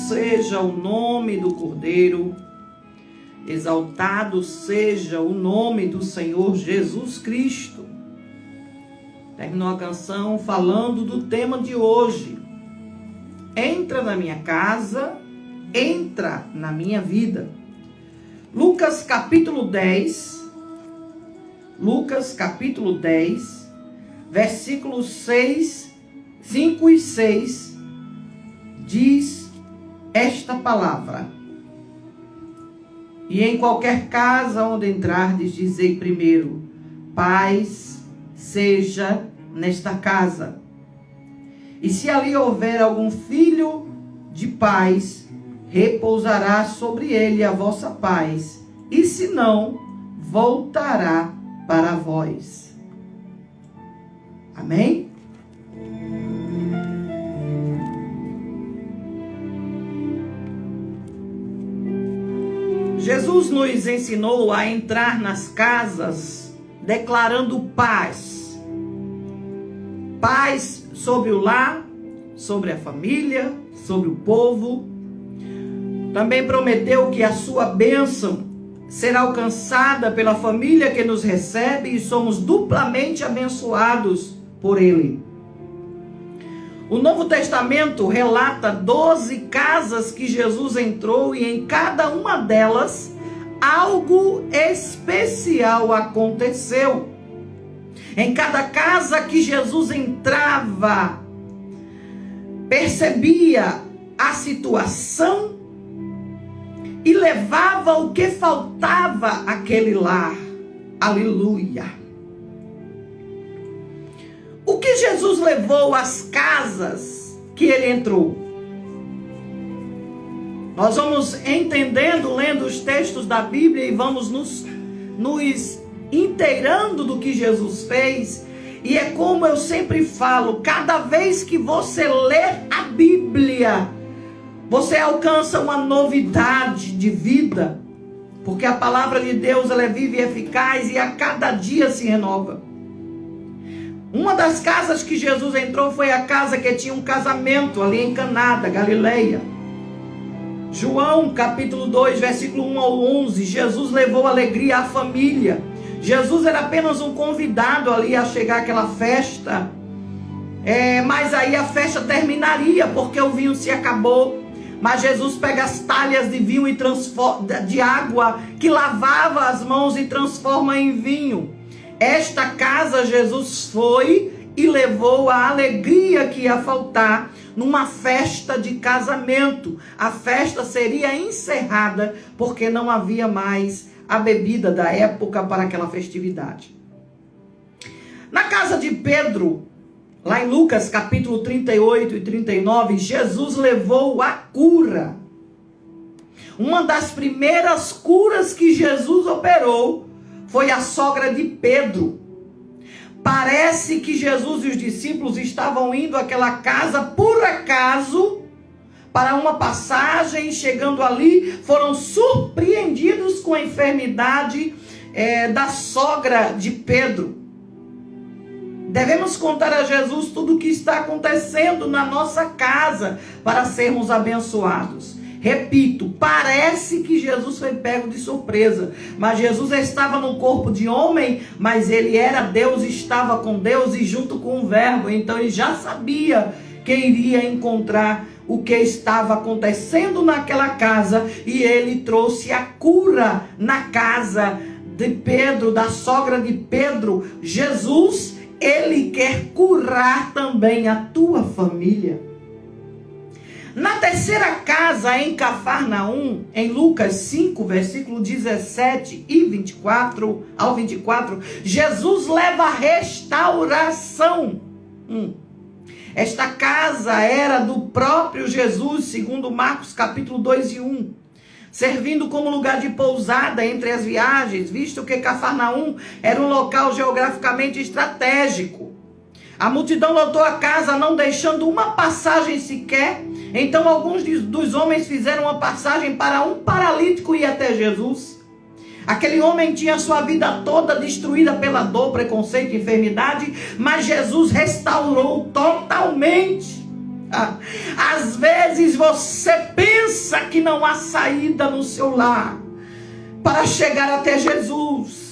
seja o nome do Cordeiro, exaltado seja o nome do Senhor Jesus Cristo. Terminou a canção falando do tema de hoje. Entra na minha casa, entra na minha vida. Lucas capítulo 10, versículos 5 e 6, diz esta palavra: E em qualquer casa onde entrardes, dizei primeiro, paz seja nesta casa. E se ali houver algum filho de paz, repousará sobre ele a vossa paz, e se não, voltará para vós. Amém? Jesus nos ensinou a entrar nas casas declarando paz. Paz sobre o lar, sobre a família, sobre o povo. Também prometeu que a sua bênção será alcançada pela família que nos recebe e somos duplamente abençoados por Ele. O Novo Testamento relata 12 casas que Jesus entrou e em cada uma delas algo especial aconteceu. Em cada casa que Jesus entrava, percebia a situação e levava o que faltava àquele lar. Aleluia! O que Jesus levou às casas que ele entrou? Nós vamos entendendo, lendo os textos da Bíblia e vamos nos inteirando do que Jesus fez. E é como eu sempre falo, cada vez que você lê a Bíblia, você alcança uma novidade de vida, porque a palavra de Deus ela é viva e eficaz e a cada dia se renova. Uma das casas que Jesus entrou foi a casa que tinha um casamento ali em Caná da Galileia. João capítulo 2, versículo 1 ao 11, Jesus levou alegria à família. Jesus era apenas um convidado ali a chegar àquela festa, mas aí a festa terminaria porque o vinho se acabou. Mas Jesus pega as talhas de vinho e de água que lavava as mãos e transforma em vinho. Esta casa Jesus foi e levou a alegria que ia faltar numa festa de casamento. A festa seria encerrada porque não havia mais a bebida da época para aquela festividade. Na casa de Pedro, lá em Lucas capítulo 38 e 39, Jesus levou a cura. Uma das primeiras curas que Jesus operou foi a sogra de Pedro. Parece que Jesus e os discípulos estavam indo àquela casa por acaso para uma passagem. Chegando ali, foram surpreendidos com a enfermidade da sogra de Pedro. Devemos contar a Jesus tudo o que está acontecendo na nossa casa para sermos abençoados. Repito, parece que Jesus foi pego de surpresa, mas Jesus estava no corpo de homem, mas ele era Deus, estava com Deus e junto com o Verbo, então ele já sabia que iria encontrar o que estava acontecendo naquela casa e ele trouxe a cura na casa de Pedro, da sogra de Pedro. Jesus, ele quer curar também a tua família. Na terceira casa, em Cafarnaum, em Lucas 5, versículo 17 e 24 ao 24, Jesus leva a restauração. Esta casa era do próprio Jesus, segundo Marcos capítulo 2 e 1, servindo como lugar de pousada entre as viagens, visto que Cafarnaum era um local geograficamente estratégico. A multidão lotou a casa, não deixando uma passagem sequer. Então alguns dos homens fizeram uma passagem para um paralítico ir até Jesus. Aquele homem tinha sua vida toda destruída pela dor, preconceito e enfermidade, mas Jesus restaurou totalmente. Às vezes você pensa que não há saída no seu lar para chegar até Jesus.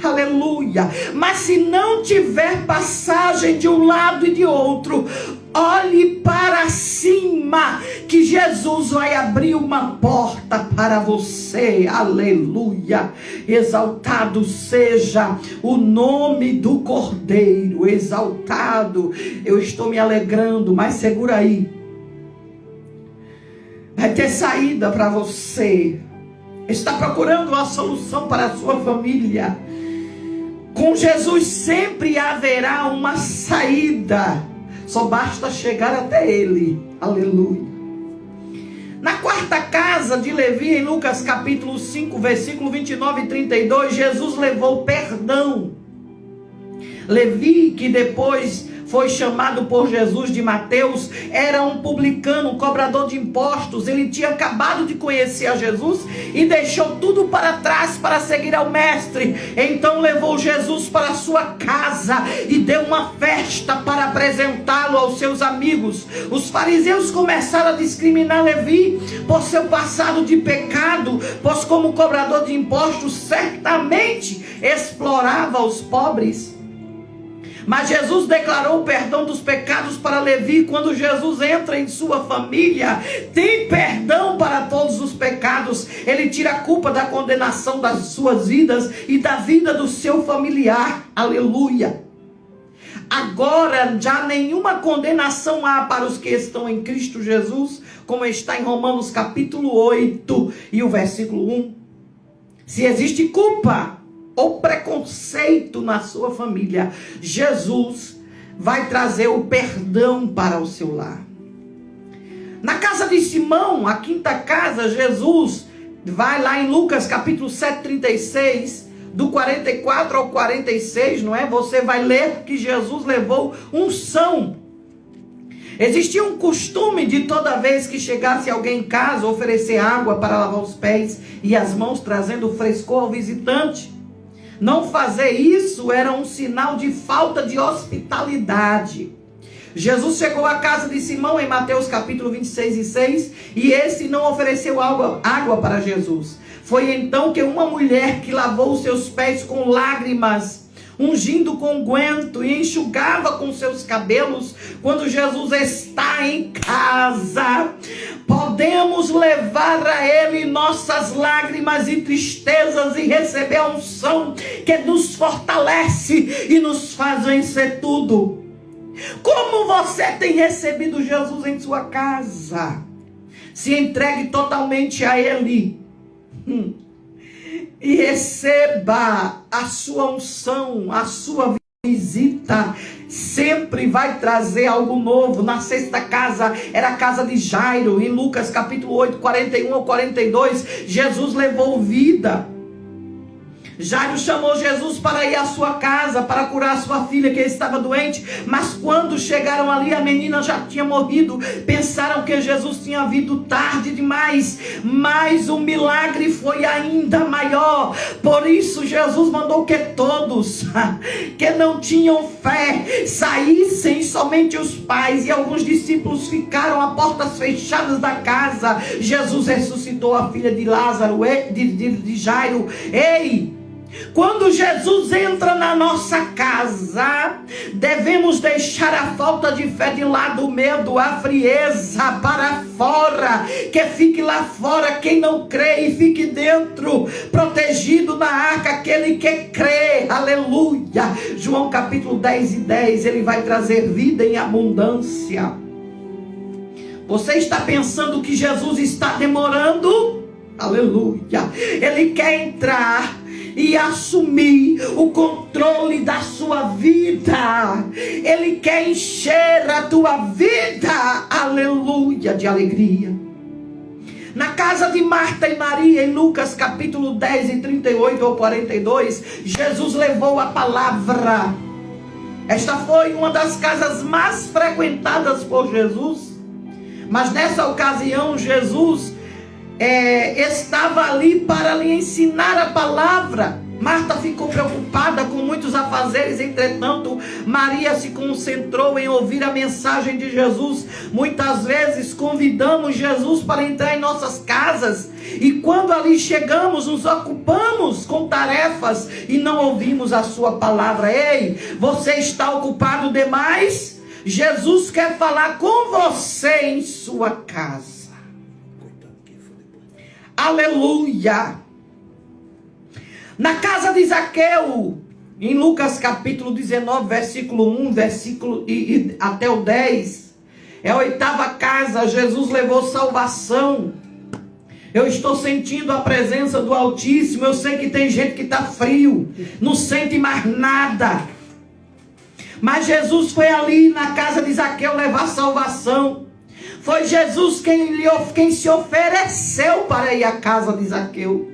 Aleluia. Mas se não tiver passagem de um lado e de outro, olhe para cima, que Jesus vai abrir uma porta para você. Aleluia. Exaltado seja o nome do Cordeiro. Exaltado. Eu estou me alegrando, mas segura aí. Vai ter saída para você. Está procurando uma solução para a sua família. Com Jesus sempre haverá uma saída. Só basta chegar até Ele. Aleluia. Na quarta casa de Levi, em Lucas capítulo 5, versículo 29 e 32, Jesus levou perdão. Levi, que depois foi chamado por Jesus de Mateus, era um publicano, um cobrador de impostos. Ele tinha acabado de conhecer a Jesus e deixou tudo para trás para seguir ao mestre. Então levou Jesus para a sua casa e deu uma festa para apresentá-lo aos seus amigos. Os fariseus começaram a discriminar Levi por seu passado de pecado, pois como cobrador de impostos certamente explorava os pobres. Mas Jesus declarou o perdão dos pecados para Levi. Quando Jesus entra em sua família, tem perdão para todos os pecados. Ele tira a culpa da condenação das suas vidas e da vida do seu familiar. Aleluia. Agora já nenhuma condenação há para os que estão em Cristo Jesus, como está em Romanos capítulo 8 e o versículo 1. Se existe culpa ou preconceito na sua família, Jesus vai trazer o perdão para o seu lar. Na casa de Simão, a quinta casa, Jesus vai lá em Lucas capítulo 7, 36, do 44 ao 46, não é? Você vai ler que Jesus levou unção. Existia um costume de toda vez que chegasse alguém em casa, oferecer água para lavar os pés e as mãos, trazendo frescor ao visitante. Não fazer isso era um sinal de falta de hospitalidade. Jesus chegou à casa de Simão em Mateus capítulo 26 e 6, e esse não ofereceu água para Jesus. Foi então que uma mulher que lavou os seus pés com lágrimas, ungindo com unguento e enxugava com seus cabelos. Quando Jesus está em casa, podemos levar a Ele nossas lágrimas e tristezas e receber a unção que nos fortalece e nos faz vencer tudo. Como você tem recebido Jesus em sua casa? Se entregue totalmente a Ele. E receba a sua unção, a sua visita. Sempre vai trazer algo novo. Na sexta casa era a casa de Jairo. Em Lucas capítulo 8, 41 ao 42, Jesus levou vida. Jairo chamou Jesus para ir à sua casa, para curar a sua filha que estava doente. Mas quando chegaram ali, a menina já tinha morrido. Pensaram que Jesus tinha vindo tarde demais. Mas o milagre foi ainda maior. Por isso Jesus mandou que todos que não tinham fé saíssem, somente os pais e alguns discípulos ficaram a portas fechadas da casa. Jesus ressuscitou a filha de Lázaro, de Jairo. Ei! Quando Jesus entra na nossa casa, devemos deixar a falta de fé de lado, o medo, a frieza para fora. Que fique lá fora quem não crê e fique dentro, protegido na arca, aquele que crê. Aleluia. João capítulo 10 e 10, ele vai trazer vida em abundância. Você está pensando que Jesus está demorando? Aleluia. Ele quer entrar e assumir o controle da sua vida. Ele quer encher a tua vida, aleluia, de alegria. Na casa de Marta e Maria, em Lucas capítulo 10 e 38 ao 42, Jesus levou a palavra. Esta foi uma das casas mais frequentadas por Jesus. Mas nessa ocasião Jesus estava ali para lhe ensinar a palavra. Marta ficou preocupada com muitos afazeres, entretanto, Maria se concentrou em ouvir a mensagem de Jesus. Muitas vezes convidamos Jesus para entrar em nossas casas e quando ali chegamos, nos ocupamos com tarefas e não ouvimos a sua palavra. Ei, você está ocupado demais? Jesus quer falar com você em sua casa. Aleluia! Na casa de Zaqueu, em Lucas capítulo 19, versículo 1, até o 10, é a 8ª casa. Jesus levou salvação. Eu estou sentindo a presença do Altíssimo. Eu sei que tem gente que está frio, não sente mais nada. Mas Jesus foi ali na casa de Zaqueu levar salvação. Foi Jesus quem se ofereceu para ir à casa de Zaqueu.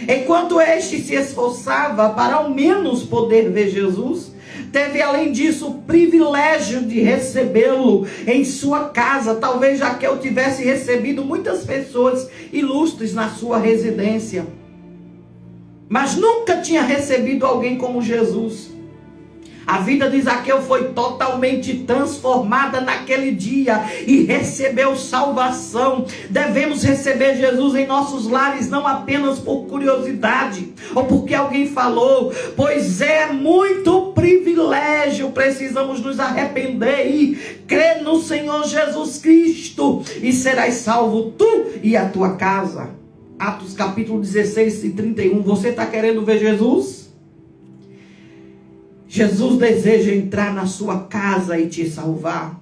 Enquanto este se esforçava para ao menos poder ver Jesus, teve além disso o privilégio de recebê-lo em sua casa. Talvez Zaqueu tivesse recebido muitas pessoas ilustres na sua residência, mas nunca tinha recebido alguém como Jesus. A vida de Zaqueu foi totalmente transformada naquele dia e recebeu salvação. Devemos receber Jesus em nossos lares, não apenas por curiosidade ou porque alguém falou, pois é muito privilégio. Precisamos nos arrepender e crer no Senhor Jesus Cristo e serás salvo tu e a tua casa. Atos capítulo 16 e 31. Você está querendo ver Jesus? Jesus deseja entrar na sua casa e te salvar.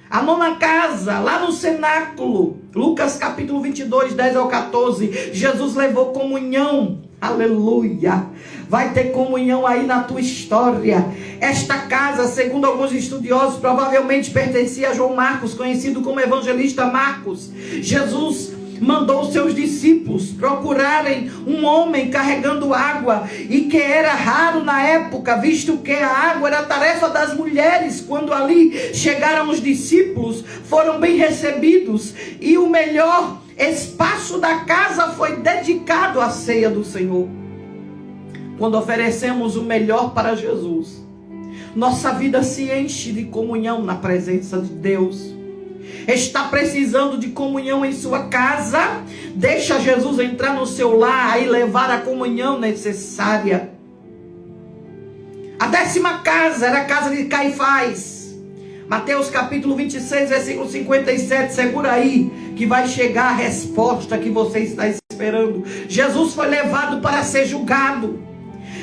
A 9ª casa, lá no cenáculo, Lucas capítulo 22, 10 ao 14, Jesus levou comunhão. Aleluia! Vai ter comunhão aí na tua história. Esta casa, segundo alguns estudiosos, provavelmente pertencia a João Marcos, conhecido como evangelista Marcos. Jesus mandou seus discípulos procurarem um homem carregando água, e que era raro na época, visto que a água era a tarefa das mulheres. Quando ali chegaram os discípulos, foram bem recebidos, e o melhor espaço da casa foi dedicado à ceia do Senhor. Quando oferecemos o melhor para Jesus, nossa vida se enche de comunhão na presença de Deus. Está precisando de comunhão em sua casa? Deixa Jesus entrar no seu lar e levar a comunhão necessária. A 10ª casa era a casa de Caifás. Mateus capítulo 26, versículo 57. Segura aí que vai chegar a resposta que você está esperando. Jesus foi levado para ser julgado.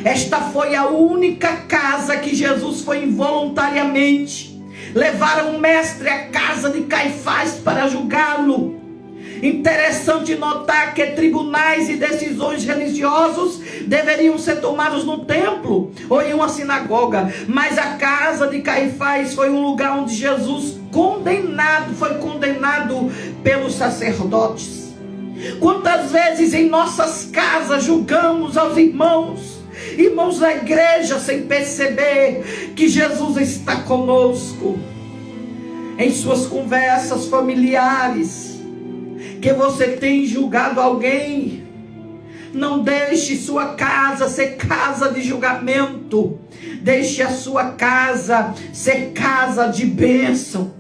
Esta foi a única casa que Jesus foi involuntariamente. Levaram o mestre à casa de Caifás para julgá-lo. Interessante notar que tribunais e decisões religiosos deveriam ser tomados no templo ou em uma sinagoga, mas a casa de Caifás foi um lugar onde Jesus foi condenado pelos sacerdotes. Quantas vezes em nossas casas julgamos aos irmãos da igreja sem perceber que Jesus está conosco? Em suas conversas familiares, que você tem julgado alguém, não deixe sua casa ser casa de julgamento. Deixe a sua casa ser casa de bênção.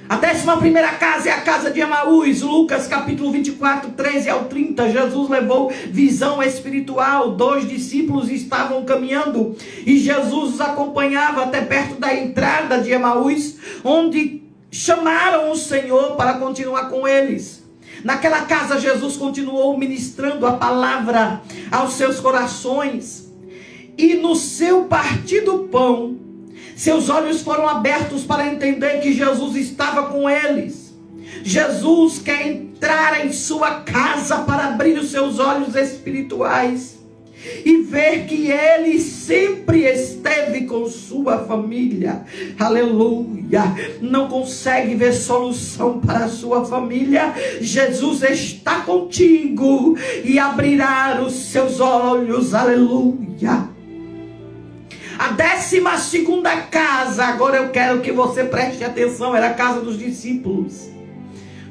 A 11ª casa é a casa de Emaús. Lucas capítulo 24, 13 ao 30. Jesus levou visão espiritual. 2 discípulos estavam caminhando e Jesus os acompanhava até perto da entrada de Emaús, onde chamaram o Senhor para continuar com eles. Naquela casa Jesus continuou ministrando a palavra aos seus corações, e no seu partir do pão, seus olhos foram abertos para entender que Jesus estava com eles. Jesus quer entrar em sua casa para abrir os seus olhos espirituais e ver que Ele sempre esteve com sua família. Aleluia! Não consegue ver solução para a sua família? Jesus está contigo e abrirá os seus olhos. Aleluia! A 12ª casa, agora eu quero que você preste atenção, era a casa dos discípulos.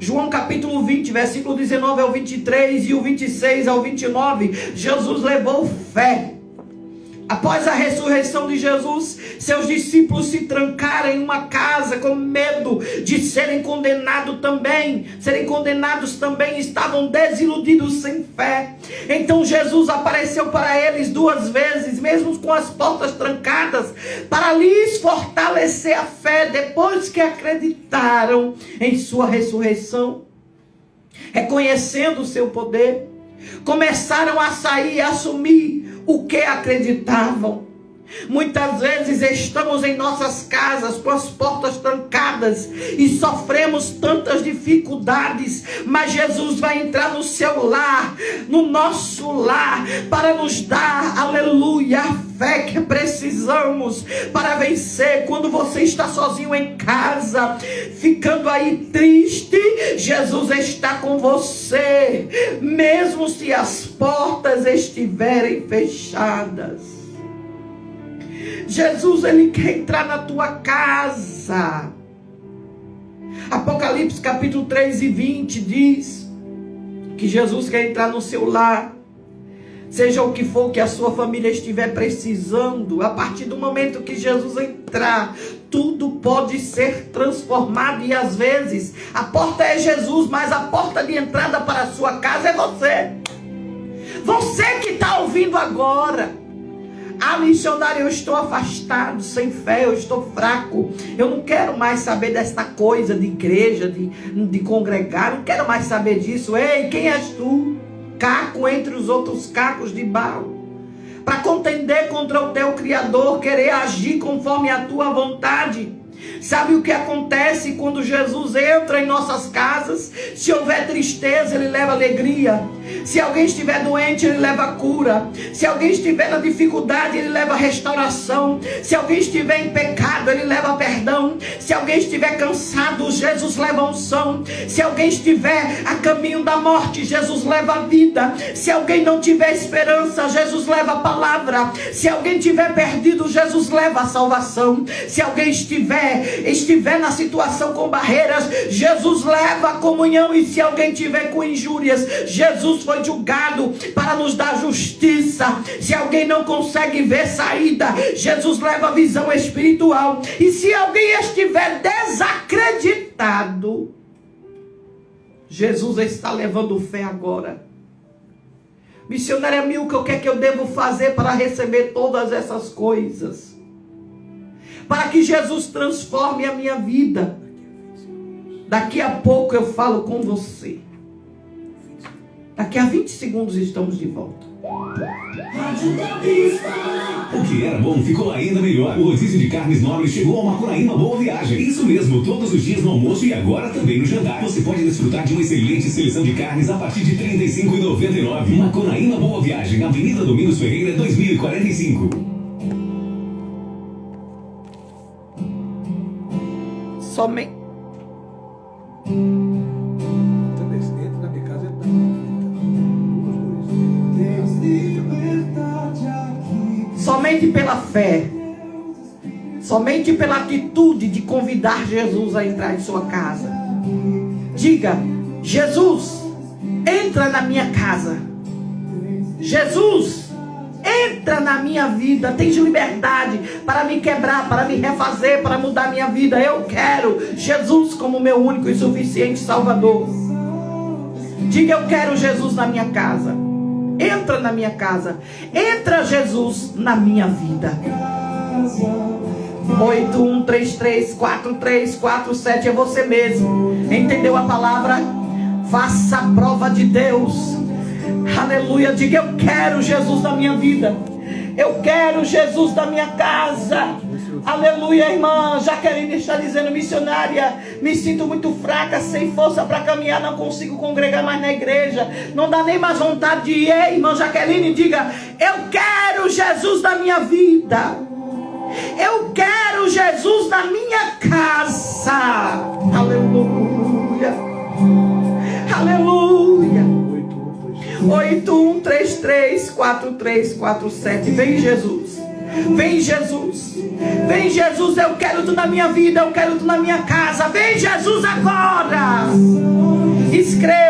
João capítulo 20, versículo 19 ao 23 e o 26 ao 29, Jesus levou fé. Após a ressurreição de Jesus, seus discípulos se trancaram em uma casa com medo de serem condenados também. Estavam desiludidos, sem fé. Então Jesus apareceu para eles 2 vezes, mesmo com as portas trancadas, para lhes fortalecer a fé depois que acreditaram em sua ressurreição. Reconhecendo o seu poder, começaram a sair e assumir o que acreditavam. Muitas vezes estamos em nossas casas com as portas trancadas e sofremos tantas dificuldades, mas Jesus vai entrar no seu lar, no nosso lar, para nos dar, aleluia, a fé que precisamos para vencer. Quando você está sozinho em casa, ficando aí triste, Jesus está com você, mesmo se as portas estiverem fechadas. Jesus, ele quer entrar na tua casa. Apocalipse capítulo 3 e 20 diz que Jesus quer entrar no seu lar. Seja o que for que a sua família estiver precisando, a partir do momento que Jesus entrar, tudo pode ser transformado. E às vezes a porta é Jesus, mas a porta de entrada para a sua casa é você. Você que está ouvindo agora. Ah, missionário, eu estou afastado, sem fé, eu estou fraco. Eu não quero mais saber desta coisa de igreja, de congregar. Não quero mais saber disso. Ei, quem és tu? Caco entre os outros cacos de Baal, para contender contra o teu Criador, querer agir conforme a tua vontade. Sabe o que acontece quando Jesus entra em nossas casas? Se houver tristeza, ele leva alegria. Se alguém estiver doente, ele leva cura. Se alguém estiver na dificuldade, ele leva restauração. Se alguém estiver em pecado, ele leva perdão. Se alguém estiver cansado, Jesus leva unção. Se alguém estiver a caminho da morte, Jesus leva a vida. Se alguém não tiver esperança, Jesus leva a palavra. Se alguém estiver perdido, Jesus leva a salvação. Se alguém estiver na situação com barreiras, Jesus leva a comunhão. E se alguém tiver com injúrias, Jesus foi julgado para nos dar justiça. Se alguém não consegue ver saída, Jesus leva a visão espiritual. E se alguém estiver desacreditado, Jesus está levando fé agora. Missionária Milka, o que é que eu devo fazer para receber todas essas coisas? Para que Jesus transforme a minha vida. Daqui a pouco eu falo com você. Daqui a 20 segundos estamos de volta. O que era bom ficou ainda melhor. O rodízio de carnes nobres chegou a Macunaíma Boa Viagem. Isso mesmo, todos os dias no almoço e agora também no jantar. Você pode desfrutar de uma excelente seleção de carnes a partir de R$ 35,99. Macunaíma Boa Viagem, Avenida Domingos Ferreira, 2045. Somente. Somente pela fé, somente pela atitude de convidar Jesus a entrar em sua casa. Diga: Jesus, entra na minha casa. Jesus, entra na minha vida. Tens liberdade para me quebrar, para me refazer, para mudar minha vida. Eu quero Jesus como meu único e suficiente Salvador. Diga: eu quero Jesus na minha casa. Entra na minha casa. Entra, Jesus, na minha vida. 81334347 é você mesmo. Entendeu a palavra? Faça a prova de Deus. Aleluia. Diga: eu quero Jesus na minha vida. Eu quero Jesus na minha casa. Aleluia, irmã Jaqueline está dizendo: missionária, me sinto muito fraca, sem força para caminhar, não consigo congregar mais na igreja, não dá nem mais vontade de ir. Ei, irmã Jaqueline, diga: eu quero Jesus na minha vida. Eu quero Jesus na minha casa. Aleluia. Aleluia. 81334347. Vem Jesus. Vem Jesus. Vem Jesus, eu quero tu na minha vida, eu quero tu na minha casa. Vem Jesus agora. Escreva.